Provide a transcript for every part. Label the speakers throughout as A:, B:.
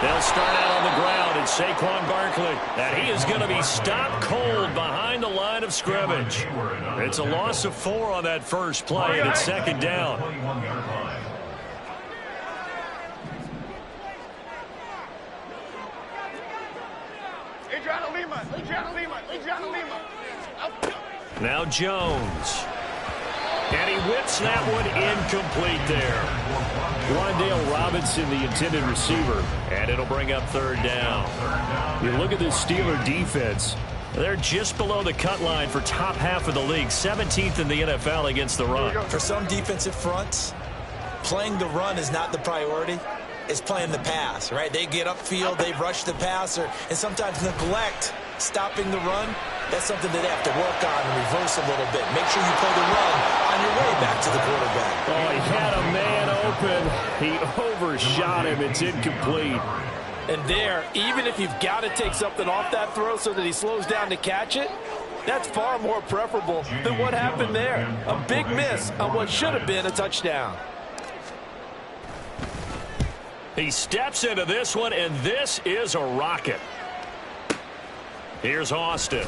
A: They'll start out on the ground, and Saquon Barkley. And he is going to be stopped cold behind the line of scrimmage. It's a loss of 4 on that first play, and it's second down. Now Jones. And he whips that one incomplete there. Wandale Robinson, the intended receiver. And it'll bring up third down. You look at this Steeler defense. They're just below the cut line for top half of the league. 17th in the NFL against the run.
B: For some defensive fronts, playing the run is not the priority. It's playing the pass, right? They get upfield, they rush the passer, and sometimes neglect stopping the run. That's something that they have to work on and reverse a little bit. Make sure you play the run on your way back to the quarterback.
A: Oh, he had a man open. He overshot him. It's incomplete.
C: And there, even if you've got to take something off that throw so that he slows down to catch it, that's far more preferable than what happened there. A big miss on what should have been a touchdown.
A: He steps into this one, and this is a rocket. Here's Austin.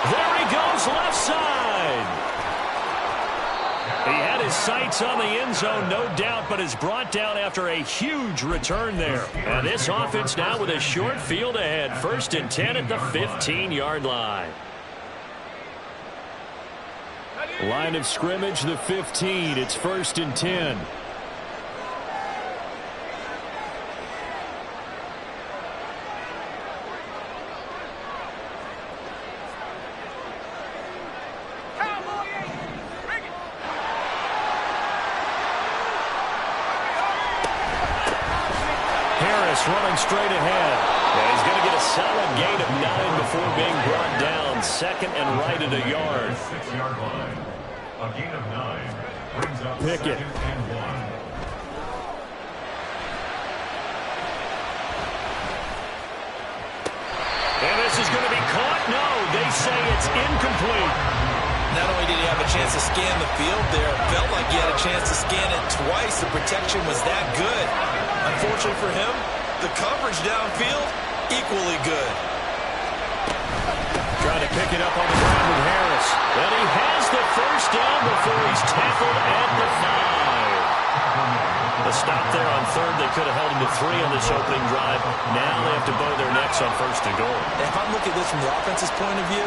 A: There he goes, left side. He had his sights on the end zone, no doubt, but is brought down after a huge return there. And this offense now with a short field ahead. 1st and 10 at the 15-yard line. Line of scrimmage, the 15. It's 1st and 10. Running straight ahead. And he's going to get a solid gain of 9 before being brought down. 2nd and right at a yard.
D: 6-yard line. A gain of 9 brings up
A: Pickett.
D: 2nd and 1.
A: And this is going to be caught. No, they say it's incomplete.
B: Not only did he have a chance to scan the field there, felt like he had a chance to scan it twice. The protection was that good. Unfortunately for him, the coverage downfield, equally good.
A: Trying to pick it up on the ground with Harris. And he has the first down before he's tackled at the 5. The stop there on 3rd. They could have held him to 3 on this opening drive. Now they have to bow their necks on 1st and goal.
B: If I'm looking at this from the offense's point of view,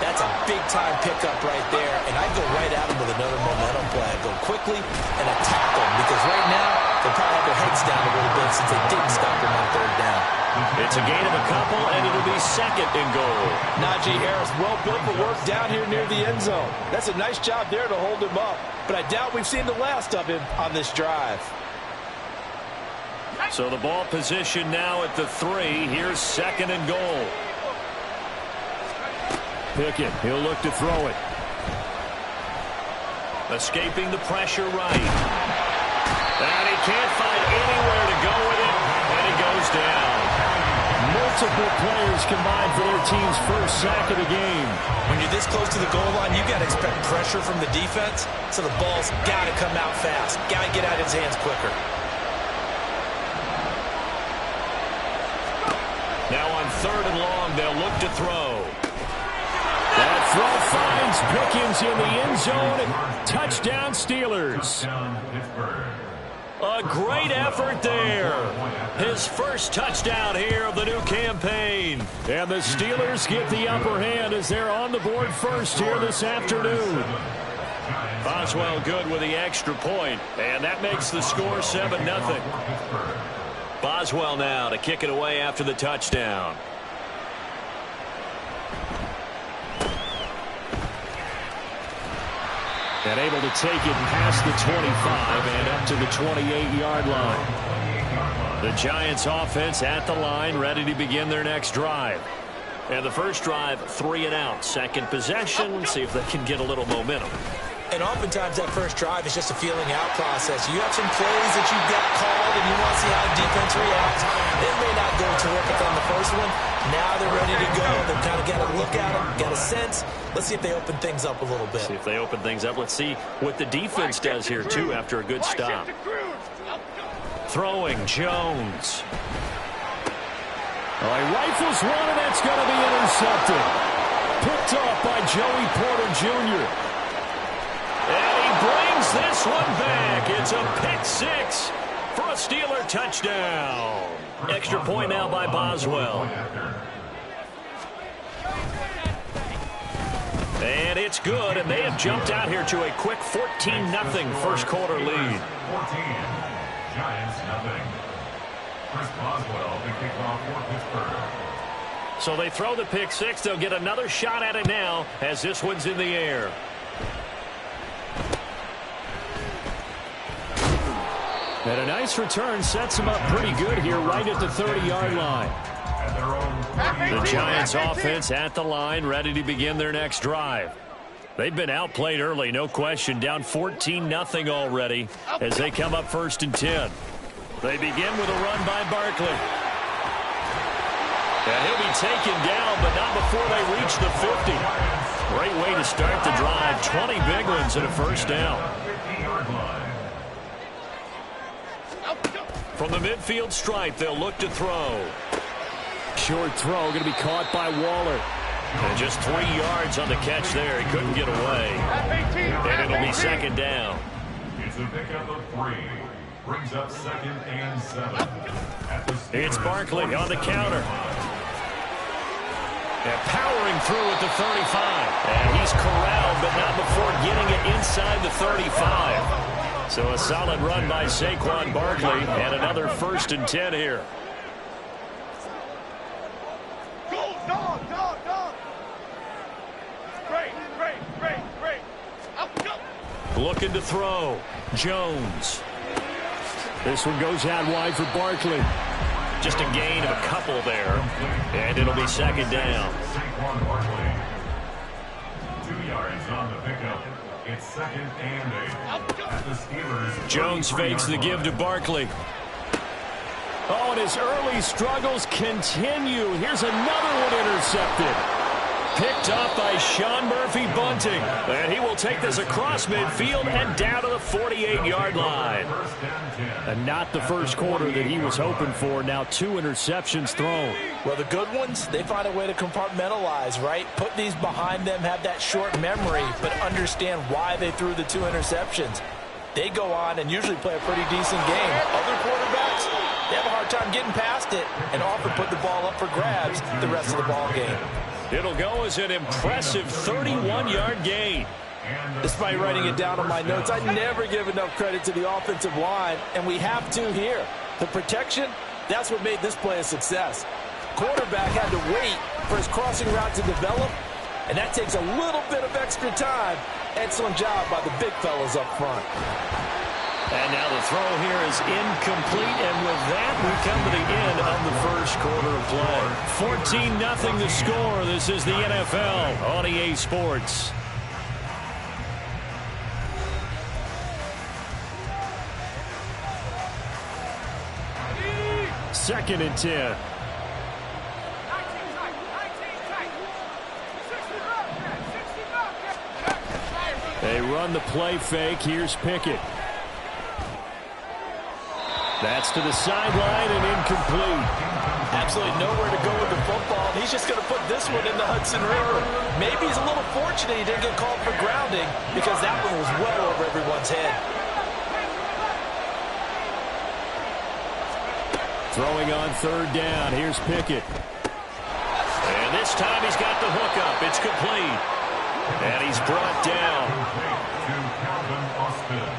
B: that's a big-time pickup right there. And I'd go right at him with another momentum play. I'd go quickly and attack them. Because right now, they'll probably have their heads down a little bit since they didn't stop him on 3rd down.
A: It's a gain of a couple, and it'll be 2nd and goal.
C: Najee Harris, well built for work down here near the end zone. That's a nice job there to hold him up. But I doubt we've seen the last of him on this drive.
A: So the ball position now at the 3. Here's 2nd and goal. Pickett, he'll look to throw it. Escaping the pressure right. And he can't find anywhere to go with it, and he goes down. Multiple players combined for their team's first sack of the game.
B: When you're this close to the goal line, you got to expect pressure from the defense, so the ball's got to come out fast. Got to get out of his hands quicker.
A: Now on 3rd and long, they'll look to throw. That throw finds Pickens in the end zone. Touchdown, Steelers. A great effort there. His first touchdown here of the new campaign. And the Steelers get the upper hand as they're on the board first here this afternoon. Boswell good with the extra point, and that makes the score 7-0. Boswell now to kick it away after the touchdown. And able to take it past the 25 and up to the 28-yard line. The Giants offense at the line, ready to begin their next drive. And the first drive, 3 and out. Second possession, see if they can get a little momentum.
B: And oftentimes that first drive is just a feeling out process. You have some plays that you've got called and you want to see how the defense reacts. It may not go terrific on the first one. Now they're ready to go. They've kind of got to look at them, got a sense. Let's see if they open things up a little bit.
A: See if they open things up. Let's see what the defense does here, too, after a good stop. Throwing, Jones. He rifles one, and that's going to be intercepted. Picked off by Joey Porter Jr. And he brings this one back. It's a pick six for a Steeler touchdown. Extra point now by Boswell. And it's good, and they have jumped out here to a quick 14-0 first quarter lead.
D: 14, Giants nothing. Chris Boswell, the kickoff for Pittsburgh.
A: So they throw the pick six. They'll get another shot at it now as this one's in the air. And a nice return sets them up pretty good here right at the 30-yard line. The Giants offense at the line, ready to begin their next drive. They've been outplayed early, no question, down 14-0 already as they come up 1st and 10. They begin with a run by Barkley. And he'll be taken down, but not before they reach the 50. Great way to start the drive. 20 big ones and a first down. From the midfield stripe, they'll look to throw. Short throw going to be caught by Waller. And just 3 yards on the catch there. He couldn't get away. And it'll be second down.
D: It's a pickup of 3. Brings up 2nd and 7.
A: It's Barkley on the counter. And powering through at the 35. And he's corralled, but not before getting it inside the 35. So a solid run by Saquon Barkley and another 1st and 10 here.
E: Go, dog. Great. Up, go.
A: Looking to throw. Jones. This one goes out wide for Barkley. Just a gain of a couple there. And it'll be second down.
D: Saquon Barkley. 2 yards on the pickup. It's 2nd and 8. At the Steelers.
A: Jones fakes the give to Barkley. Oh, and his early struggles continue. Here's another one intercepted. Picked up by Sean Murphy-Bunting. And he will take this across midfield and down to the 48-yard line. And not the first quarter that he was hoping for. Now 2 interceptions thrown.
B: Well, the good ones, they find a way to compartmentalize, right? Put these behind them, have that short memory, but understand why they threw the 2 interceptions. They go on and usually play a pretty decent game. Other quarterbacks, they have a hard time getting past it and often put the ball up for grabs the rest of the ball game.
A: It'll go as an impressive 31-yard gain.
C: Despite writing it down on my notes, I never give enough credit to the offensive line, and we have to here. The protection, that's what made this play a success. Quarterback had to wait for his crossing route to develop, and that takes a little bit of extra time. Excellent job by the big fellas up front.
A: And now the throw here is incomplete, and with that, we come to the end of the first quarter of play. 14-0 the score. This is the NFL on EA Sports. Second and 10. They run the play fake. Here's Pickett. That's to the sideline and incomplete.
C: Absolutely nowhere to go with the football. He's just going to put this one in the Hudson River. Maybe he's a little fortunate he didn't get called for grounding because that one was well over everyone's head.
A: Throwing on 3rd down. Here's Pickett. And this time he's got the hook up. It's complete. And he's brought down.
D: To Calvin Austin.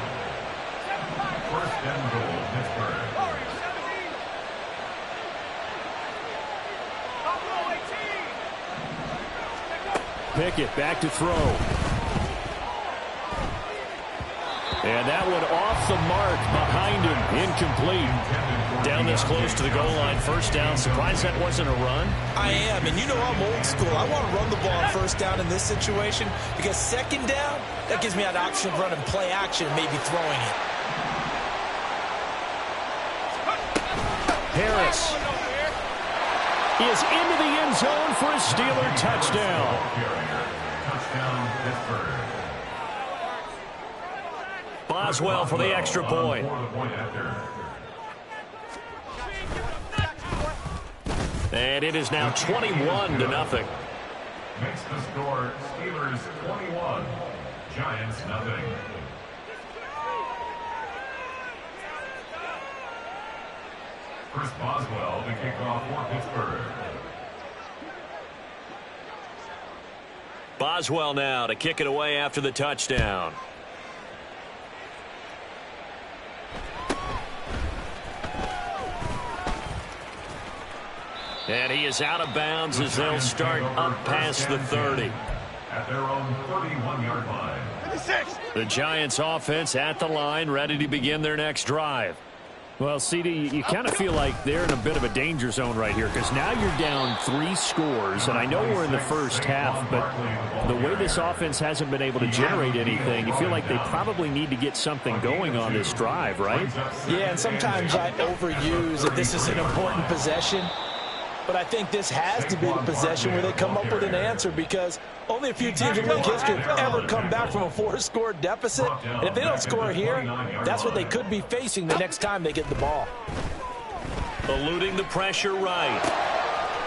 D: 1st and goal, Pittsburgh.
A: Pickett back to throw. And that one off the mark behind him. Incomplete. Down this close to the goal line. First down. Surprised that wasn't a run?
B: I am. And you know I'm old school. I want to run the ball on first down in this situation because second down, that gives me an option of running play action and maybe throwing it.
A: Harris is into the end zone for a Steeler touchdown.
D: Touchdown, Pittsburgh.
A: Boswell for the extra point. And it is now 21-0.
D: Makes the score Steelers 21, Giants nothing. Chris Boswell to kick off for Pittsburgh.
A: Boswell now to kick it away after the touchdown. And he is out of bounds as they'll start up past the 30.
D: At their own 31-yard line.
E: 56.
A: The Giants offense at the line, ready to begin their next drive. Well, CD, you kind of feel like they're in a bit of a danger zone right here because now you're down 3 scores, and I know we're in the first half, but the way this offense hasn't been able to generate anything, you feel like they probably need to get something going on this drive, right?
B: Yeah, and sometimes I overuse that this is an important possession. But I think this has to be the possession where they come up with an answer because only a few teams in league history have ever come back from a 4-score deficit. And if they don't score here, that's what they could be facing the next time they get the ball.
A: Eluding the pressure right.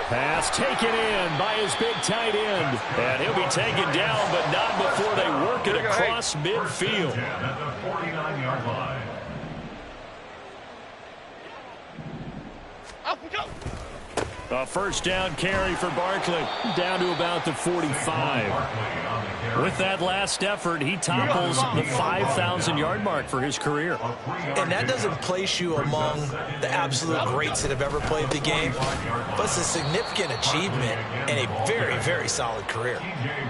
A: Pass taken in by his big tight end. And he'll be taken down, but not before they work it across midfield.
D: At the 49-yard line.
E: Up we go.
A: A first down carry for Barkley, down to about the 45. With that last effort, he topples the 5,000-yard mark for his career.
B: And that doesn't place you among the absolute greats that have ever played the game, but it's a significant achievement and a very, very solid career.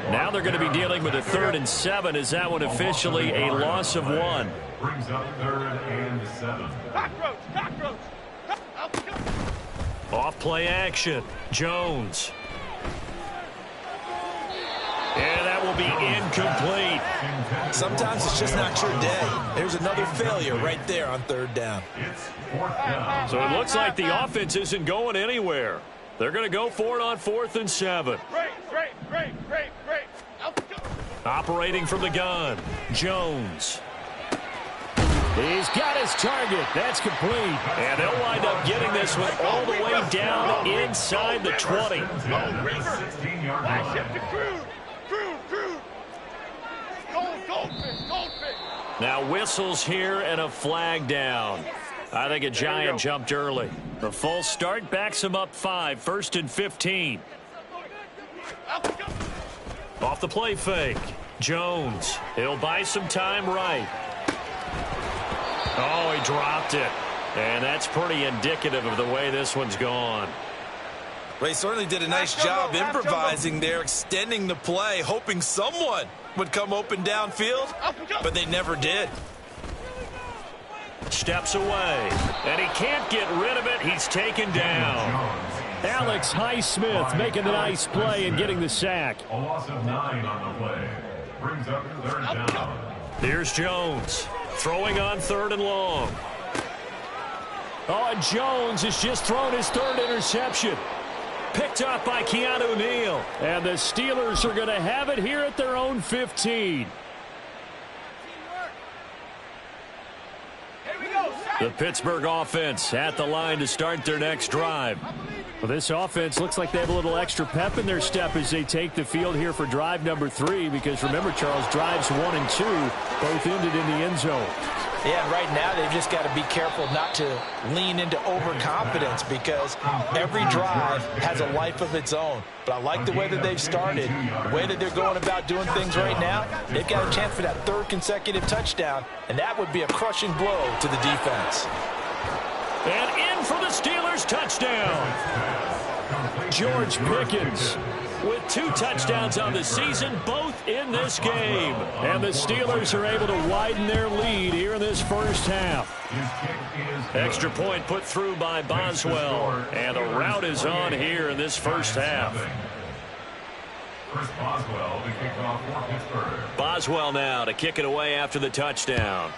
A: Now they're going to be dealing with a 3rd and 7. Is that one officially a loss of 1?
D: Brings up 3rd and 7.
E: Cockroach, cockroach. Up we go.
A: Off play action. Jones. And that will be incomplete.
B: Sometimes it's just not your day. There's another failure right there on 3rd down.
D: It's 4th down.
A: So it looks like the offense isn't going anywhere. They're going to go for it on 4th and 7.
E: Great. Up we go.
A: Operating from the gun. Jones. He's got his target. That's complete. And they'll wind up getting this one all the way down inside the 20.
E: Flash him to Crude. Goldfish.
A: Now whistles here and a flag down. I think a Giant jumped early. The false start backs him up 5. 1st and 15.
E: Up we go.
A: Off the play fake. Jones. He'll buy some time right. Oh, he dropped it. And that's pretty indicative of the way this one's gone.
B: Well, he certainly did a nice job improvising there, extending the play, hoping someone would come open downfield, but they never did.
A: Steps away, and he can't get rid of it. He's taken down. Alex Highsmith making the nice play and getting the sack.
D: A loss of 9 on the play. Brings up 3rd down.
A: Here's Jones. Throwing on 3rd and long. Oh, and Jones has just thrown his 3rd interception. Picked up by Keanu Neal. And the Steelers are going to have it here at their own 15. The Pittsburgh offense at the line to start their next drive. Well, this offense looks like they have a little extra pep in their step as they take the field here for drive number 3, because remember, Charles, drives 1 and 2 both ended in the end zone.
B: Yeah, and right now they've just got to be careful not to lean into overconfidence because every drive has a life of its own. But I like the way that they've started, the way that they're going about doing things right now. They've got a chance for that 3rd consecutive touchdown, and that would be a crushing blow to the defense.
A: And in for the Steelers touchdown. George Pickens with 2 touchdowns on the season, both in this game. And the Steelers are able to widen their lead here in this first half. Extra point put through by Boswell. And the route is on here in this first half.
D: Boswell to kick off for Pittsburgh.
A: Boswell now to kick it away after the touchdown.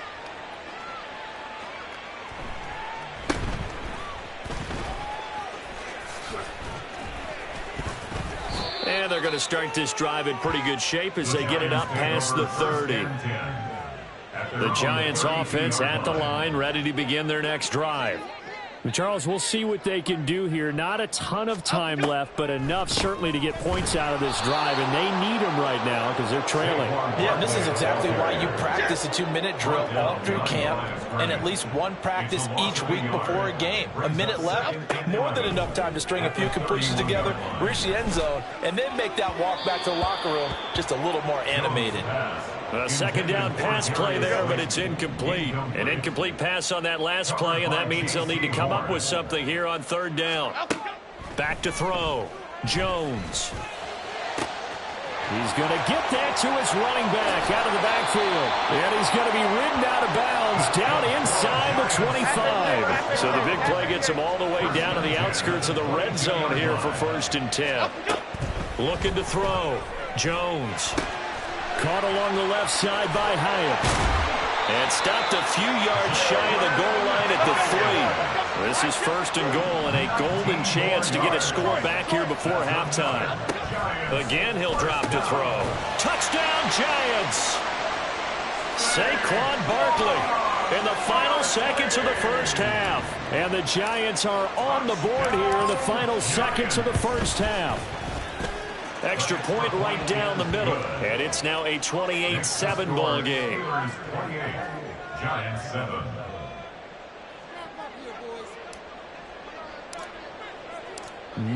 A: And they're going to start this drive in pretty good shape as they get it up past the 30. The Giants offense at the line, ready to begin their next drive.
F: Charles, we'll see what they can do here. Not a ton of time left, but enough certainly to get points out of this drive, and they need them right now because they're trailing.
C: Yeah, this is exactly why you practice a 2-minute drill all through camp and at least one practice each week before a game. A minute left, more than enough time to string a few completions together, reach the end zone, and then make that walk back to the locker room just a little more animated.
A: A second down pass play there, but it's incomplete. An incomplete pass on that last play, and that means they'll need to come up with something here on 3rd down. Back to throw. Jones.
F: He's going to get that to his running back out of the backfield. And he's going to be ridden out of bounds down inside the 25.
A: So the big play gets him all the way down to the outskirts of the red zone here for 1st and 10. Looking to throw. Jones.
F: Caught along the left side by Hyatt.
A: And stopped a few yards shy of the goal line at the 3. This is 1st and goal and a golden chance to get a score back here before halftime. Again, he'll drop to throw. Touchdown, Giants! Saquon Barkley in the final seconds of the first half.
F: And the Giants are on the board here in the final seconds of the first half.
A: Extra point right down the middle. And it's now a 28-7 ball game.
D: Giants 7.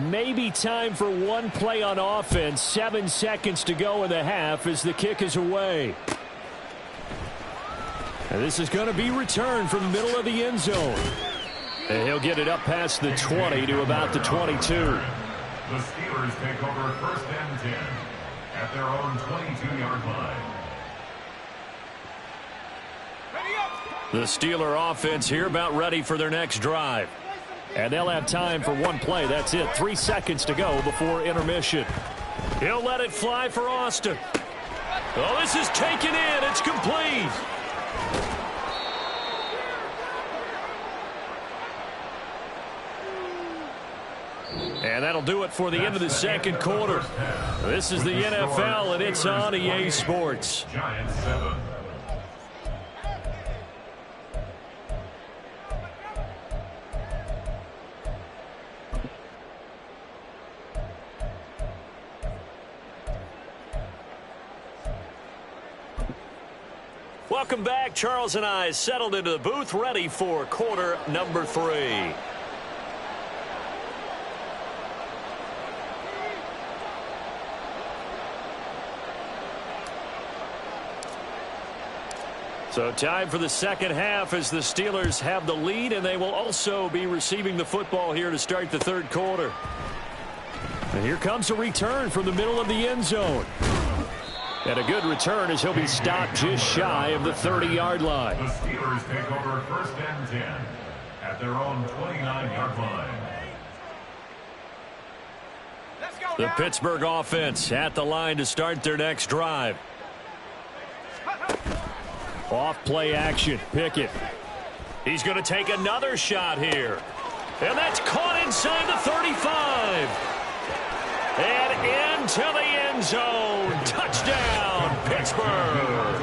F: Maybe time for one play on offense. 7 seconds to go in the half as the kick is away. And this is going to be returned from the middle of the end zone. And he'll get it up past the 20 to about the 22.
D: The Steelers take over 1st and 10 at their own 22-yard line.
A: The Steeler offense here about ready for their next drive.
F: And they'll have time for one play. That's it. 3 seconds to go before intermission.
A: He'll let it fly for Austin. Oh, this is taken in. It's complete. And that'll do it for the end of the second quarter. This is the NFL, and it's on EA Sports.
D: Giants 7.
A: Welcome back. Charles and I settled into the booth, ready for quarter number 3. So time for the second half as the Steelers have the lead, and they will also be receiving the football here to start the 3rd quarter.
F: And here comes a return from the middle of the end zone. And a good return as he'll be stopped just shy of the 30-yard line.
D: The Steelers take over 1st and 10 at their own 29-yard line.
A: The Pittsburgh offense at the line to start their next drive.
F: Off play action. Pickett.
A: He's going to take another shot here. And that's caught inside the 35. And into the end zone. Touchdown, Pittsburgh.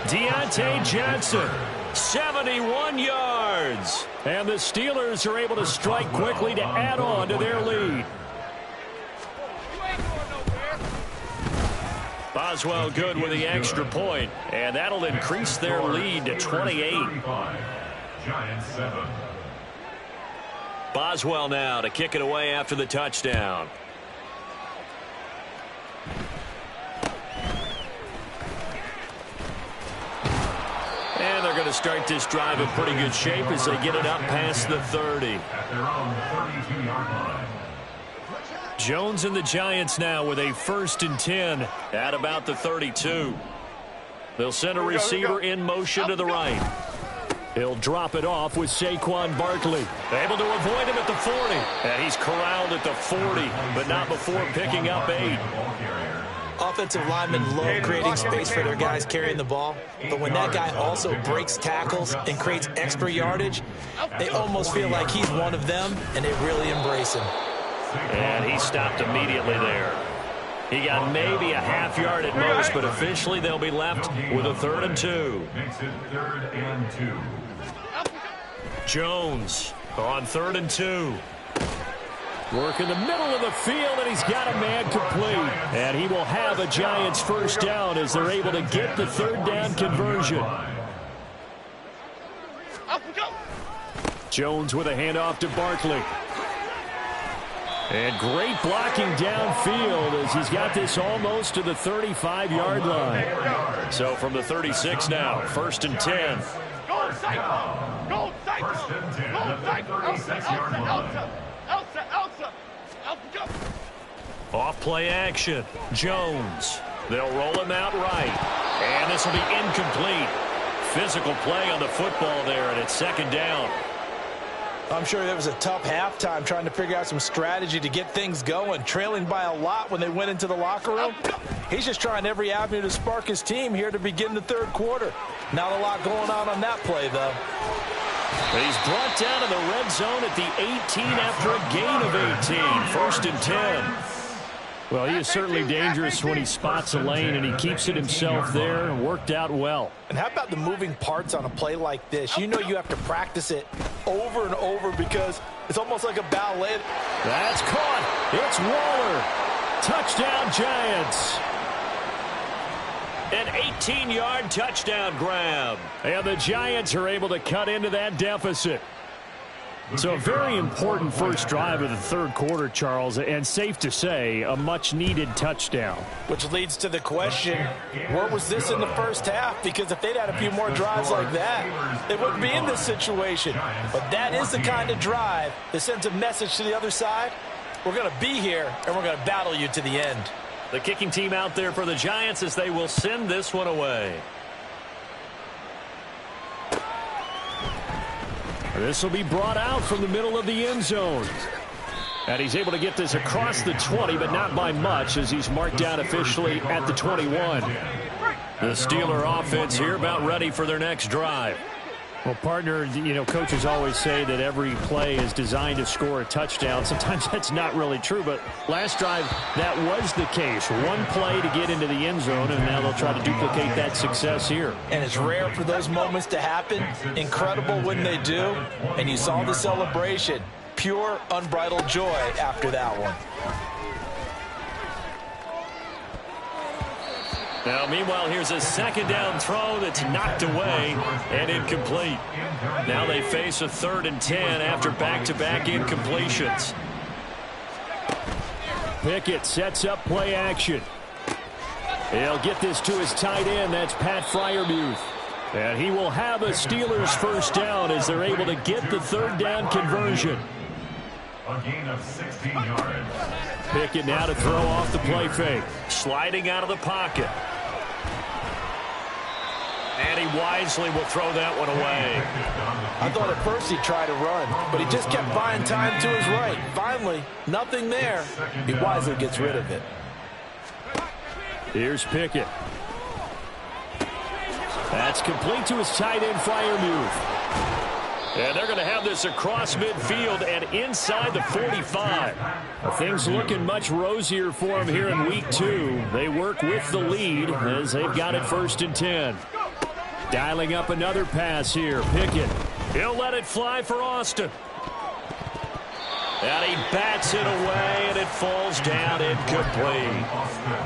A: Deontay Johnson, 71 yards.
F: And the Steelers are able to strike quickly to add on to their lead.
A: Boswell good with the extra point, and that'll increase their lead to 28.
D: Giants 7.
A: Boswell now to kick it away after the touchdown. And they're going to start this drive in pretty good shape as they get it up past the 30.
D: At their own 32-yard line.
A: Jones and the Giants now with a 1st and 10 at about the 32. They'll send a receiver in motion to the right. He'll drop it off with Saquon Barkley. Able to avoid him at the 40. And he's corralled at the 40, but not before picking up 8.
B: Offensive linemen love creating space for their guys carrying the ball, but when that guy also breaks tackles and creates extra yardage, they almost feel like he's one of them, and they really embrace him.
A: And he stopped immediately there. He got maybe a half yard at most, but officially they'll be left with a 3rd and 2.
D: Makes it 3rd and 2.
A: Jones on 3rd and 2. Work in the middle of the field, and he's got a man complete. And he will have a Giants 1st down as they're able to get the 3rd down conversion. Jones with a handoff to Barkley. And great blocking downfield as he's got this almost to the 35-yard line. So from the 36 now, 1st and 10.
E: Go cycle! Go cycle! Go cycle! Elsa!
A: Off play action. Jones. They'll roll him out right. And this will be incomplete. Physical play on the football there, and it's 2nd down.
B: I'm sure it was a tough halftime trying to figure out some strategy to get things going, trailing by a lot when they went into the locker room. He's just trying every avenue to spark his team here to begin the 3rd quarter. Not a lot going on that play, though.
A: He's brought down to the red zone at the 18 after a gain of 18. 1st and 10. Well, he is certainly dangerous when he spots a lane, and he keeps it himself there and worked out well.
C: And how about the moving parts on a play like this? You know you have to practice it over and over because it's almost like a ballet.
A: That's caught. It's Waller. Touchdown, Giants. An 18-yard touchdown grab. And the Giants are able to cut into that deficit. So a very important first drive of the 3rd quarter, Charles, and safe to say, a much-needed touchdown.
C: Which leads to the question, where was this in the 1st half? Because if they'd had a few more drives like that, they wouldn't be in this situation. But that is the kind of drive that sends a message to the other side. We're going to be here, and we're going to battle you to the end.
A: The kicking team out there for the Giants as they will send this one away. This will be brought out from the middle of the end zone. And he's able to get this across the 20, but not by much as he's marked down officially at the 21. The Steeler offense here about ready for their next drive. Well, partner, you know, coaches always say that every play is designed to score a touchdown. Sometimes that's not really true, but last drive, that was the case. One play to get into the end zone, and now they'll try to duplicate that success here.
B: And it's rare for those moments to happen. Incredible when they do. And you saw the celebration. Pure, unbridled joy after that one.
A: Now, meanwhile, here's a 2nd down throw that's knocked away and incomplete. Now they face a 3rd and 10 after back-to-back incompletions. Pickett sets up play action. He'll get this to his tight end. That's Pat Freiermuth. And he will have a Steelers 1st down as they're able to get the 3rd down conversion.
D: A gain of 16 yards.
A: Pickett now to throw off the play fake. Sliding out of the pocket. And he wisely will throw that one away.
C: I thought at first he'd try to run, but he just kept buying time to his right. Finally, nothing there. He wisely gets rid of it.
A: Here's Pickett. That's complete to his tight end, Freiermuth. And they're going to have this across midfield and inside the 45. Things looking much rosier for him here in week 2. They work with the lead as they've got it 1st and 10. Dialing up another pass here. Pickett. He'll let it fly for Austin. And he bats it away, and it falls down incomplete.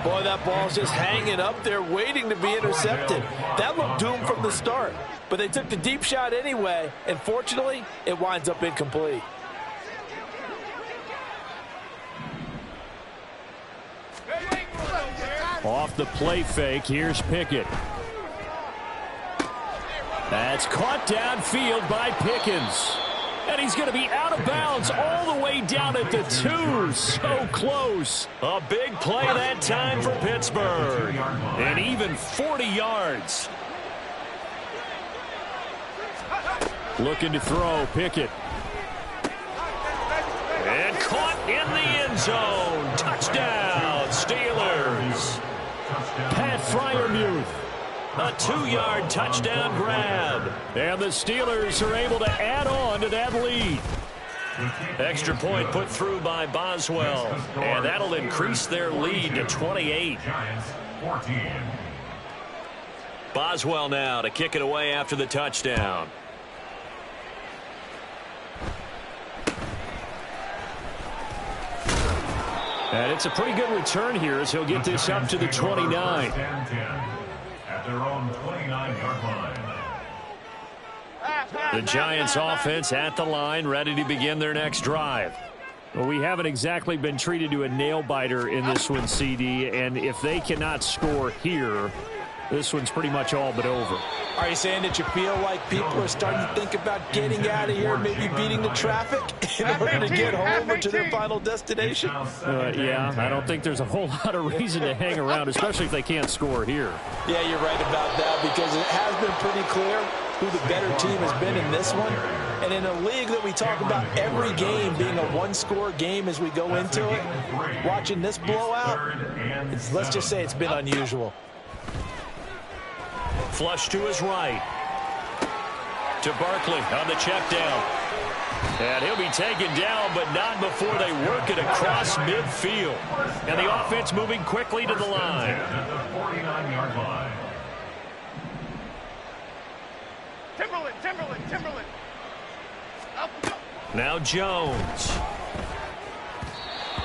C: Boy, that ball's just hanging up there waiting to be intercepted. That looked doomed from the start. But they took the deep shot anyway, and fortunately, it winds up incomplete.
A: Off the play fake, here's Pickett. That's caught downfield by Pickens.
F: And he's going to be out of bounds all the way down at the 2. So close. A big play that time for Pittsburgh. And even 40 yards. Looking to throw, Pickett. And caught in the end zone. Touchdown, Steelers. Pat Freiermuth. A 2-yard touchdown grab. And the Steelers are able to add on to that lead. Extra point put through by Boswell. And that'll increase their lead to 28. Boswell now to kick it away after the touchdown. And it's a pretty good return here as he'll get this up to the 29.
D: At their own 29-yard line.
F: The Giants offense at the line, ready to begin their next drive. Well, we haven't exactly been treated to a nail-biter in this one, CD, and if they cannot score here, this one's pretty much all but over.
B: Are you saying that you feel like people are starting to think about getting out of here, maybe beating the traffic in order to get home or to their final destination?
F: Yeah, I don't think there's a whole lot of reason to hang around, especially if they can't score here.
B: Yeah, you're right about that, because it has been pretty clear who the better team has been in this one. And in a league that we talk about every game being a one-score game as we go into it, watching this blowout, let's just say it's been unusual.
F: Flush to his right. To Barkley on the check down. And he'll be taken down, but not before they work it across midfield. And the offense moving quickly to the line.
D: At the 49-yard line.
E: Timberland.
F: Now Jones.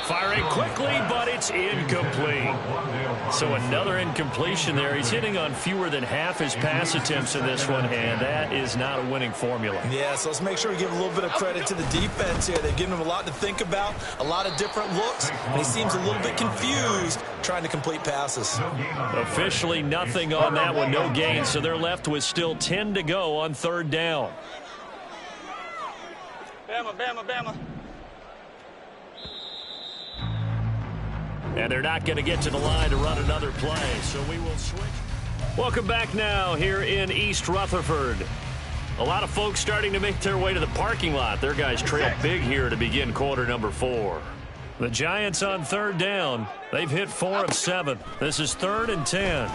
F: Firing quickly, but it's incomplete. So another incompletion there. He's hitting on fewer than half his pass attempts in this one, and that is not a winning formula.
B: Yeah, so let's make sure we give a little bit of credit to the defense here. They've given him a lot to think about, a lot of different looks, and he seems a little bit confused trying to complete passes.
F: Officially nothing on that one, no gain, so they're left with still 10 to go on third down.
E: Bama.
F: And they're not going to get to the line to run another play, so we will switch. Welcome back now here in East Rutherford. A lot of folks starting to make their way to the parking lot. Their guys trail big here to begin quarter number 4. The Giants on third down. They've hit 4 of 7. This is 3rd and 10. A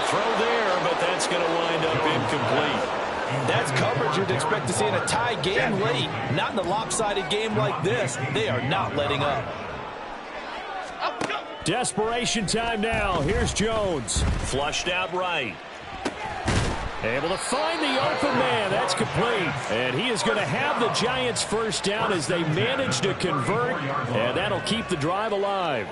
F: throw there, but that's going to wind up incomplete.
B: That's coverage you'd expect to see in a tie game late. Not in a lopsided game like this. They are not letting up.
F: Desperation time now. Here's Jones. Flushed out right. Able to find the open man. That's complete. And he is going to have the Giants first down as they manage to convert. And that'll keep the drive alive.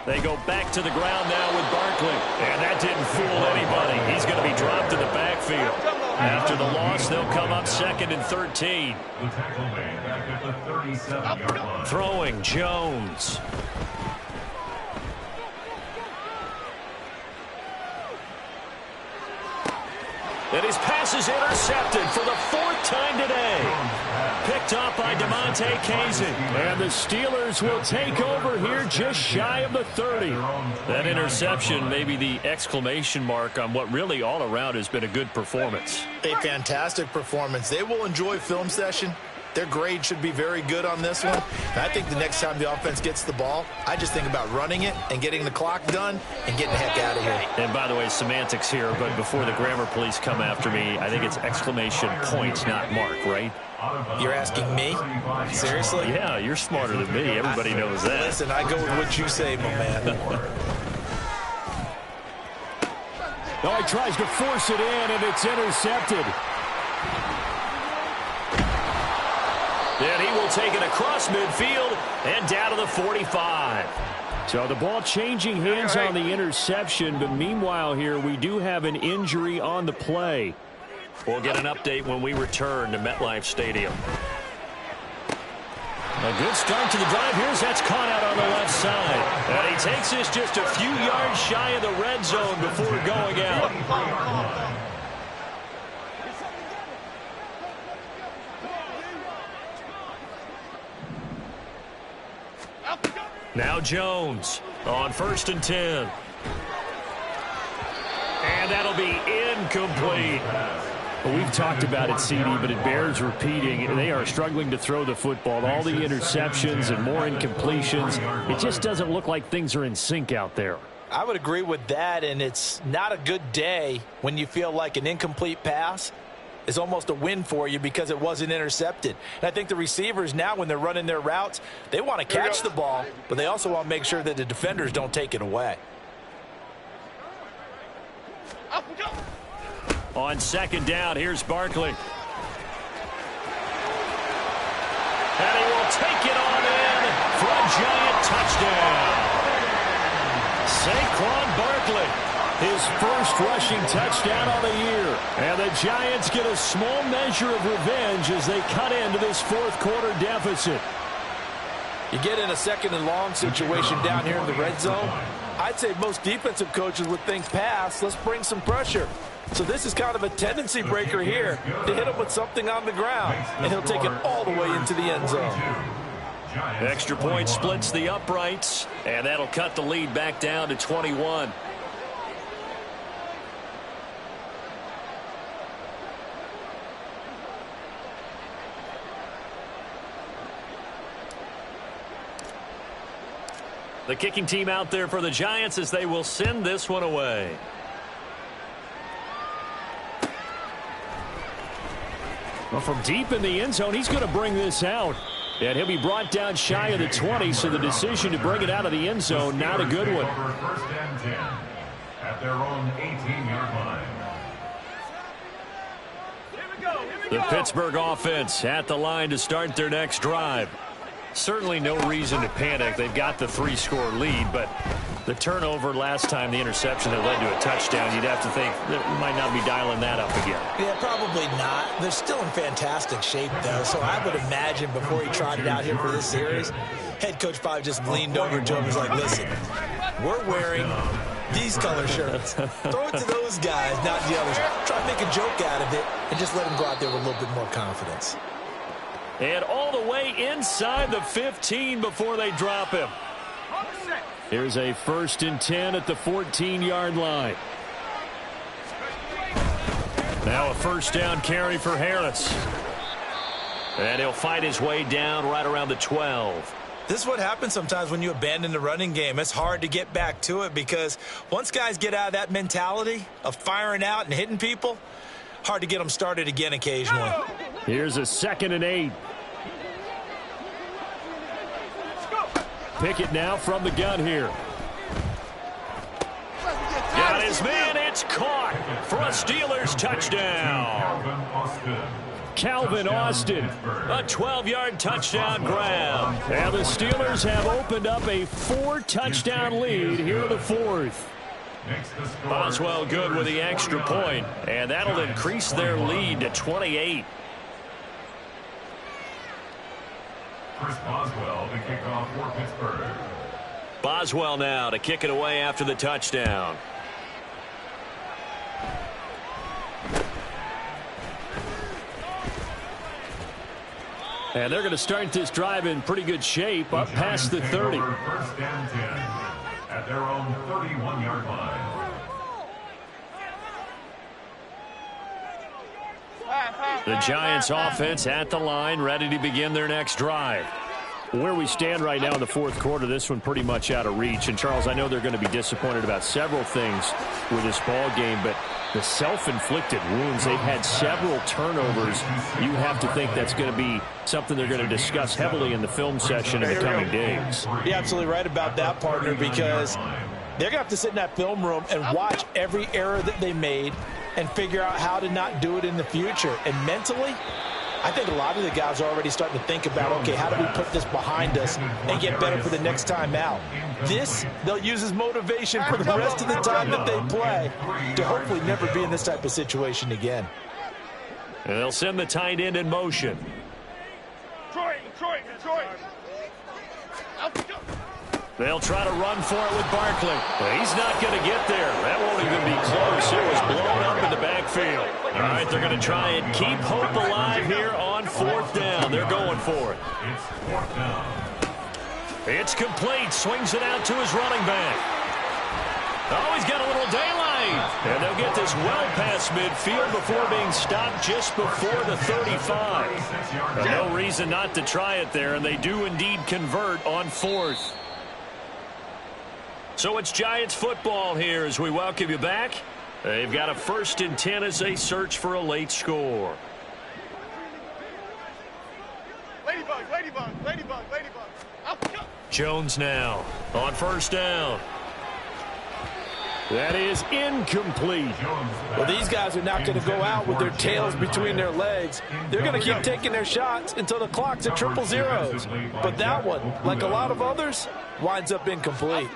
F: They go back to the ground now with Barkley. And that didn't fool anybody. He's going to be dropped in the backfield. After the loss, they'll come up 2nd and 13.
D: The tackle made back at the 37-yard line.
F: Throwing Jones. And his pass is intercepted for the 4th time today. Picked off by DeMonte Kazin. And the Steelers will take over here just shy of the 30. That interception may be the exclamation mark on what really all around has been a good performance.
B: A fantastic performance. They will enjoy film session. Their grade should be very good on this one. And I think the next time the offense gets the ball, I just think about running it and getting the clock done and getting the heck out of here.
F: And by the way, semantics here, but before the grammar police come after me, I think it's exclamation points, not mark, right?
B: You're asking me? Seriously?
F: Yeah, you're smarter than me. Everybody knows that.
B: Listen, I go with what you say, my man.
F: No, he tries to force it in, and it's intercepted. Then he will take it across midfield and down to the 45. So the ball changing hands on the interception, but meanwhile here we do have an injury on the play. We'll get an update when we return to MetLife Stadium. A good start to the drive. That's caught out on the left side. And he takes this just a few yards shy of the red zone before going out. Now Jones on 1st and 10. And that'll be incomplete. Well, we've talked about it, CD, but it bears repeating. They are struggling to throw the football. All the interceptions and more incompletions. It just doesn't look like things are in sync out there.
C: I would agree with that, and it's not a good day when you feel like an incomplete pass is almost a win for you because it wasn't intercepted. And I think the receivers now, when they're running their routes, they want to catch the ball, but they also want to make sure that the defenders don't take it away.
F: On 2nd down, here's Barkley. And he will take it on in for a giant touchdown. Saquon Barkley, his first rushing touchdown on the year. And the Giants get a small measure of revenge as they cut into this 4th quarter deficit.
C: You get in a 2nd and long situation down here in the red zone. I'd say most defensive coaches would think pass, let's bring some pressure. So this is kind of a tendency breaker here to hit him with something on the ground, and he'll take it all the way into the end zone.
F: Extra point splits the uprights, and that'll cut the lead back down to 21. The kicking team out there for the Giants as they will send this one away. Well, from deep in the end zone, he's going to bring this out. And he'll be brought down shy of the 20, so the decision to bring it out of the end zone, not a good one.
D: 1st and 10 at their own 18-yard line.
F: The Pittsburgh offense at the line to start their next drive. Certainly no reason to panic. They've got the 3-score lead, but the turnover last time, the interception that led to a touchdown, you'd have to think that we might not be dialing that up again.
B: Yeah, probably not. They're still in fantastic shape, though, so I would imagine before he trotted out here for this series, head coach probably just leaned over to him and was like, listen, we're wearing these color shirts. Throw it to those guys, not the others. Try to make a joke out of it and just let them go out there with a little bit more confidence.
F: And all the way inside the 15 before they drop him. Here's a 1st and 10 at the 14-yard line. Now a 1st down carry for Harris. And he'll fight his way down right around the 12.
B: This is what happens sometimes when you abandon the running game. It's hard to get back to it because once guys get out of that mentality of firing out and hitting people, hard to get them started again occasionally.
F: Here's a 2nd and 8. Pickett now from the gun here. Got his man. It's caught for a Steelers touchdown. Calvin Austin, a 12-yard touchdown grab. And the Steelers have opened up a 4-touchdown lead here in the 4th. Boswell good with the extra point, and that'll increase their lead to 28.
D: Chris Boswell to kick off for Pittsburgh.
F: Boswell now to kick it away after the touchdown. And they're going to start this drive in pretty good shape up past the 30.
D: 1st and 10 at their own 31-yard line.
F: The Giants offense at the line, ready to begin their next drive. Where we stand right now in the 4th quarter, this one pretty much out of reach. And, Charles, I know they're going to be disappointed about several things with this ball game, but the self-inflicted wounds, they've had several turnovers. You have to think that's going to be something they're going to discuss heavily in the film session in the coming days.
C: You're absolutely right about that, partner, because they're going to have to sit in that film room and watch every error that they made and figure out how to not do it in the future. And mentally, I think a lot of the guys are already starting to think about, okay, how do we put this behind us and get better for the next time out? This, they'll use as motivation for the rest of the time that they play to hopefully never be in this type of situation again.
F: And they'll send the tight end in motion. They'll try to run for it with Barkley. He's not going to get there. That won't even be close. It was blown up in the backfield. All right, they're going to try and keep hope alive here on 4th down. They're going for it.
D: It's 4th down.
F: It's complete. Swings it out to his running back. Oh, he's got a little daylight. And they'll get this well past midfield before being stopped just before the 35. No reason not to try it there, and they do indeed convert on 4th. So it's Giants football here as we welcome you back. They've got a 1st and 10 as they search for a late score.
E: Ladybug, ladybug, ladybug, ladybug.
F: Jones now on 1st down. That is incomplete.
C: Well, these guys are not going to go out with their tails between their legs. They're going to keep taking their shots until the clock's at 000s. But that one, like a lot of others, winds up incomplete.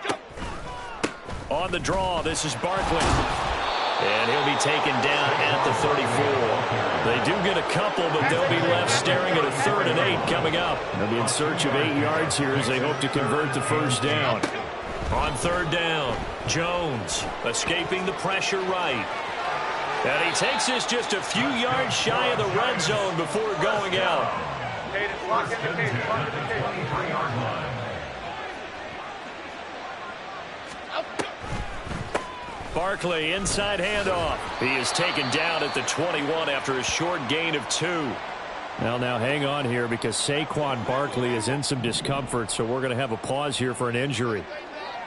F: On the draw, this is Barkley. And he'll be taken down at the 34. They do get a couple, but they'll be left staring at a 3rd and 8 coming up. They'll be in search of 8 yards here as they hope to convert the 1st down. On 3rd down, Jones escaping the pressure right. And he takes us just a few yards shy of the red zone before going out. Barkley, inside handoff. He is taken down at the 21 after a short gain of 2. Well, now hang on here because Saquon Barkley is in some discomfort, so we're going to have a pause here for an injury.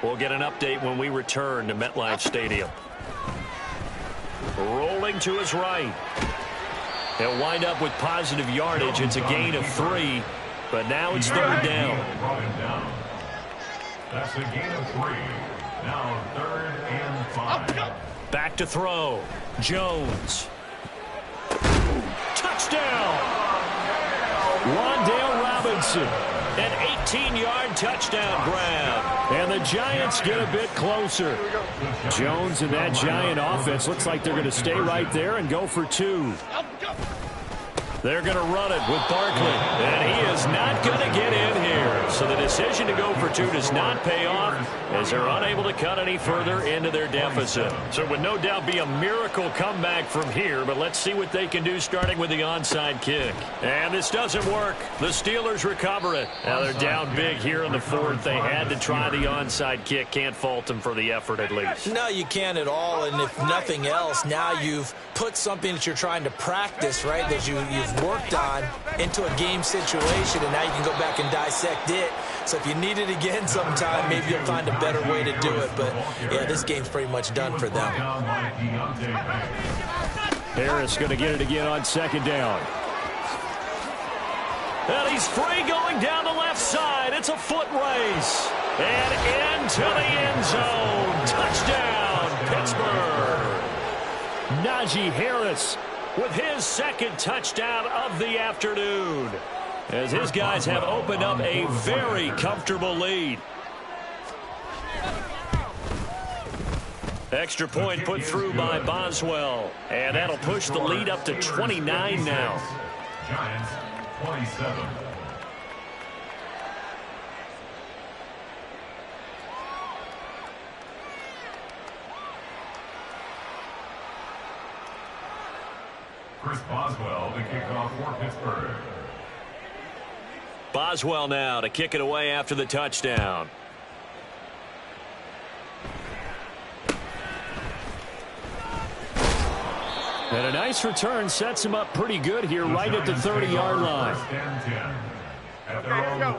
F: We'll get an update when we return to MetLife Stadium. Rolling to his right. He'll wind up with positive yardage. It's a gain of 3, but now it's 3rd down.
D: That's a gain of 3. Now 3rd and 5.
F: Back to throw. Jones. Touchdown! Wan'Dale Robinson. An 18-yard touchdown grab. And the Giants get a bit closer. Jones and that Giant offense looks like they're going to stay right there and go for 2. They're going to run it with Barkley. And he is not going to get in here. So the decision to go for 2 does not pay off as they're unable to cut any further into their deficit. So it would no doubt be a miracle comeback from here, but let's see what they can do starting with the onside kick. And this doesn't work. The Steelers recover it. Now they're down big here in the 4th. They had to try the onside kick. Can't fault them for the effort at least.
B: No, you can't at all. And if nothing else, now you've put something that you're trying to practice, right, that you've worked on into a game situation, and now you can go back and dissect it. So if you need it again sometime, maybe you'll find a better way to do it. But, yeah, this game's pretty much done for them.
F: Harris going to get it again on 2nd down. And he's free going down the left side. It's a foot race. And into the end zone. Touchdown, Pittsburgh. Najee Harris with his 2nd touchdown of the afternoon, as his guys have opened up a very comfortable lead. Extra point put through by Boswell, and that'll push the lead up to 29 now.
D: Giants 27. Chris Boswell to kick off for Pittsburgh.
F: Boswell now to kick it away after the touchdown. And a nice return sets him up pretty good here right at the 30-yard line.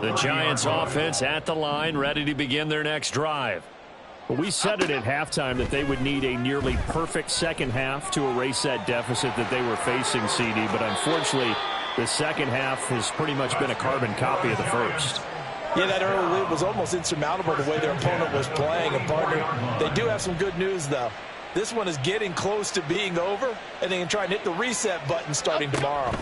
F: The Giants offense at the line, ready to begin their next drive. Well, we said it at halftime that they would need a nearly perfect second half to erase that deficit that they were facing, CD. But unfortunately, the second half has pretty much been a carbon copy of the first.
C: Yeah, that early lead was almost insurmountable the way their opponent was playing. And, partner, they do have some good news, though. This one is getting close to being over, and they can try and hit the reset button starting tomorrow.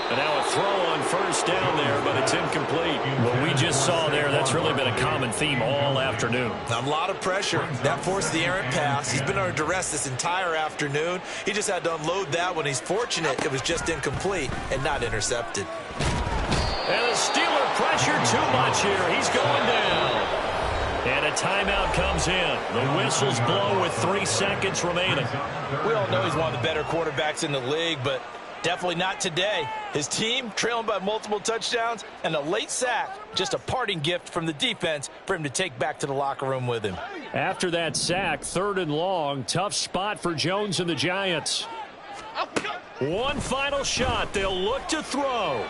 F: And now a throw on 1st down there, but it's incomplete. What we just saw there, that's really been a common theme all afternoon.
B: A lot of pressure. That forced the errant pass. He's been under duress this entire afternoon. He just had to unload that one. He's fortunate it was just incomplete and not intercepted.
F: And the Steeler pressure too much here. He's going down. And a timeout comes in. The whistles blow with 3 seconds remaining.
B: We all know he's one of the better quarterbacks in the league, but definitely not today. His team trailing by multiple touchdowns and a late sack. Just a parting gift from the defense for him to take back to the locker room with him.
F: After that sack, 3rd and long. Tough spot for Jones and the Giants. One final shot. They'll look to throw.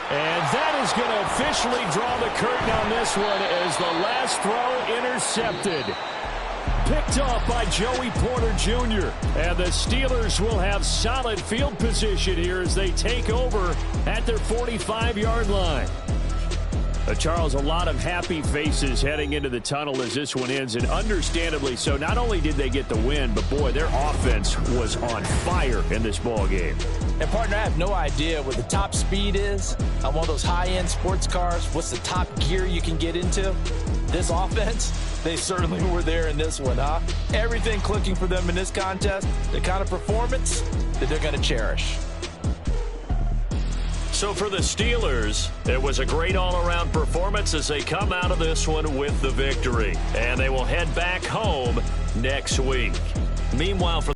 F: And that is going to officially draw the curtain on this one as the last throw intercepted. Picked off by Joey Porter Jr. And the Steelers will have solid field position here as they take over at their 45-yard line. Charles, a lot of happy faces heading into the tunnel as this one ends, and understandably so. Not only did they get the win, but boy, their offense was on fire in this ball game.
B: And partner, I have no idea what the top speed is on one of those high-end sports cars. What's the top gear you can get into? This offense, they certainly were there in this one, huh? Everything clicking for them in this contest, the kind of performance that they're going to cherish.
F: So for the Steelers, it was a great all-around performance as they come out of this one with the victory. And they will head back home next week. Meanwhile, for